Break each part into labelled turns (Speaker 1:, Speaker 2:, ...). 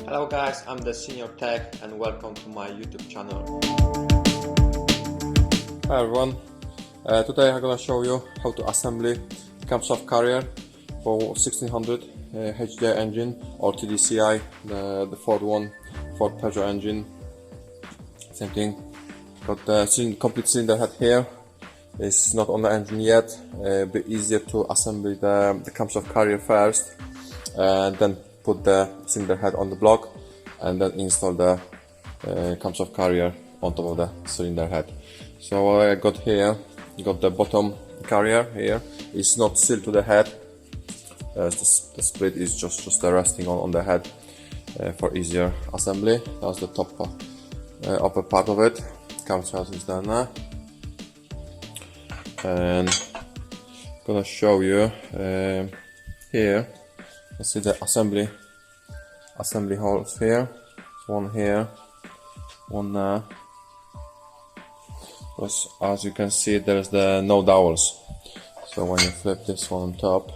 Speaker 1: Hello guys, I'm the Senior Tech and welcome to my YouTube channel.
Speaker 2: Hi everyone, today I'm gonna show you how to assemble the camshaft carrier for 1600 HDI engine or TDCi, the Ford one, Ford Peugeot engine. Same thing. Got the complete cylinder head here. It's not on the engine yet. A bit easier to assemble the camshaft carrier first, and then put the cylinder head on the block, and then install the camshaft carrier on top of the cylinder head. So what I got here, got the bottom carrier here. It's not sealed to the head. The split is just resting on the head for easier assembly. That's the top upper part of it. Camshaft is down there. And I'm gonna show you here. You see the assembly holes here. One here, one there. As you can see, there's no dowels. So when you flip this one on top,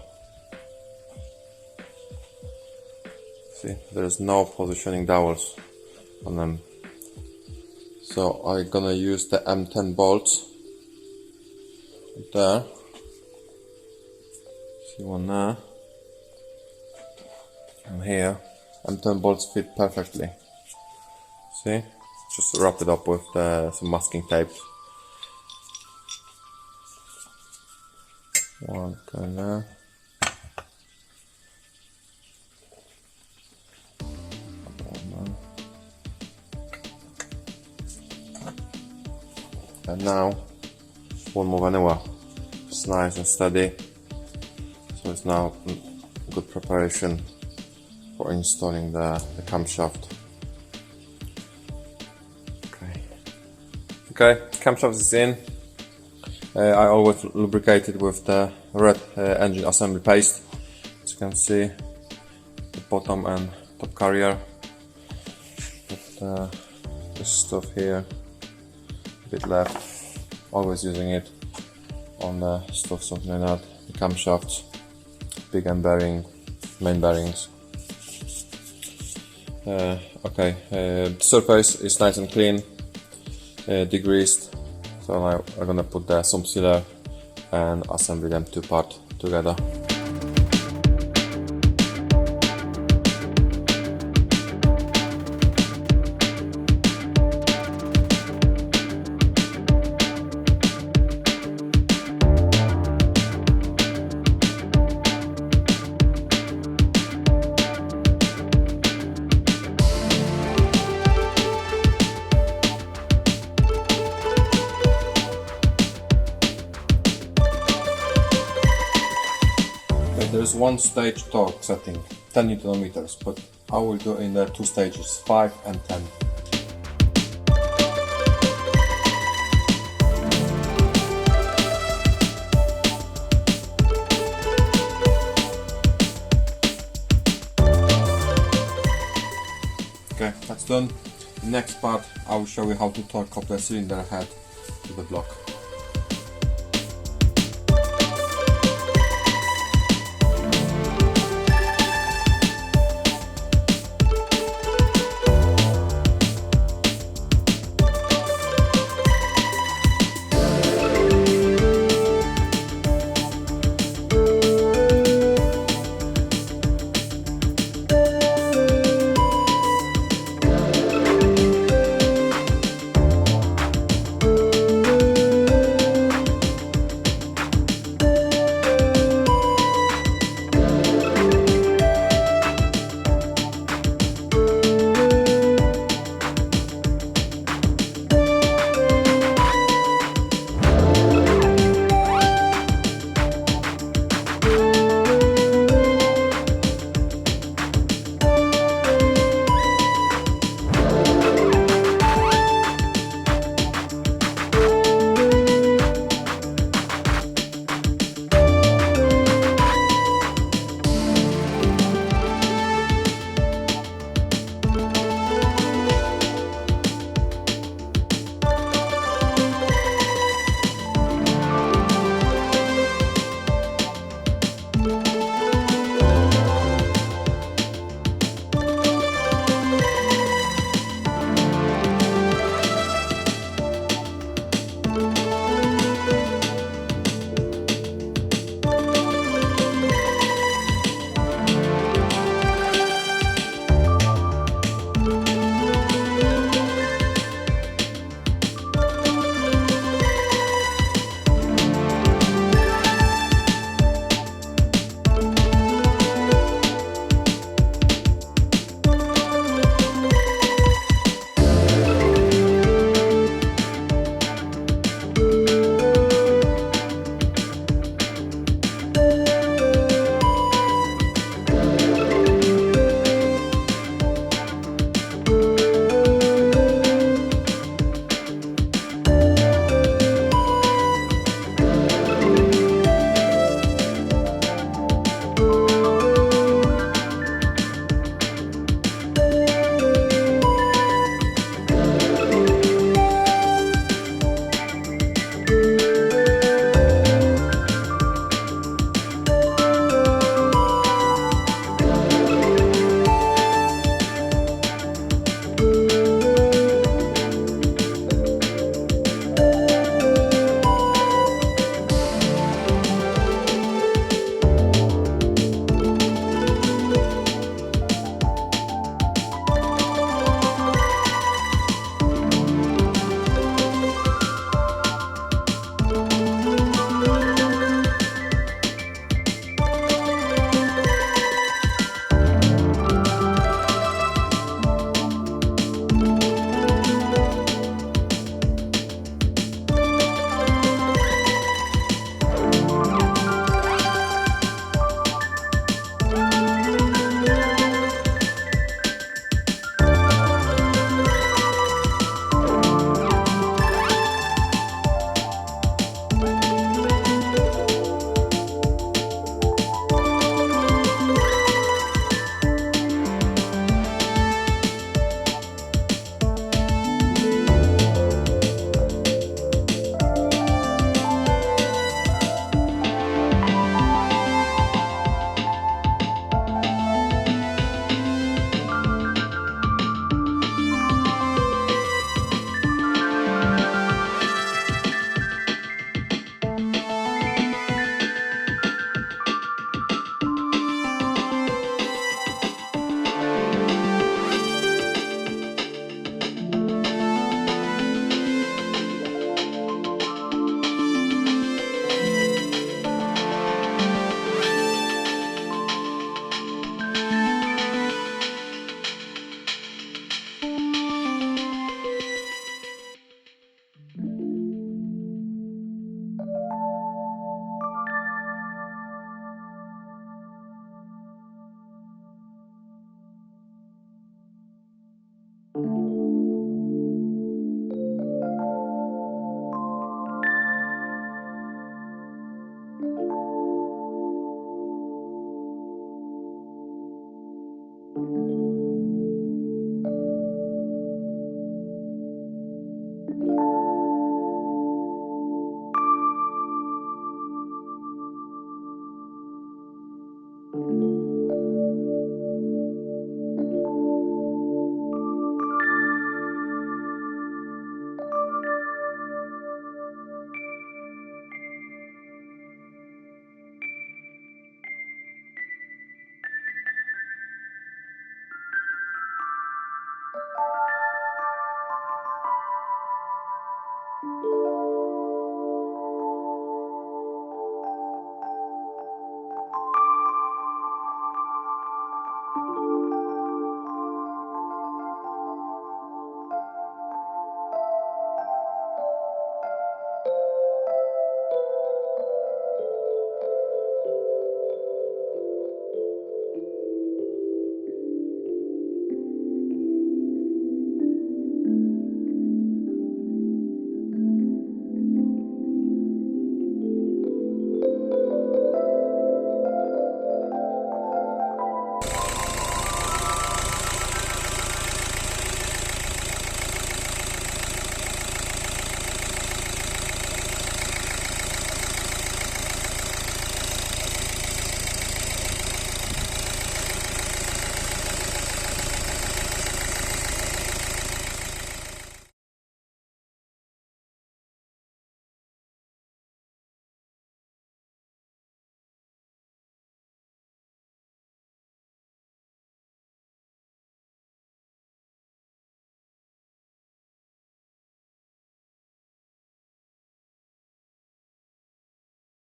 Speaker 2: see there's no positioning dowels on them. So I'm gonna use the M10 bolts there. See one there. And here, M10 bolts fit perfectly. See? Just wrap it up with some masking tape. One going there. And now, won't move anywhere. It's nice and steady. So it's now good preparation for installing the camshaft. Okay, camshaft is in. I always lubricate it with the red engine assembly paste. As you can see, the bottom and top carrier. Put this stuff here, a bit left. Always using it on the stuff, something like that. The camshafts, big end bearing, main bearings. Okay, the surface is nice and clean, degreased. So now I'm gonna put the sump sealer and assemble them two parts together. There is one stage torque setting, 10 Newton meters, but I will do in the two stages, 5 and 10. Okay, that's done. The next part, I will show you how to torque up the cylinder head to the block.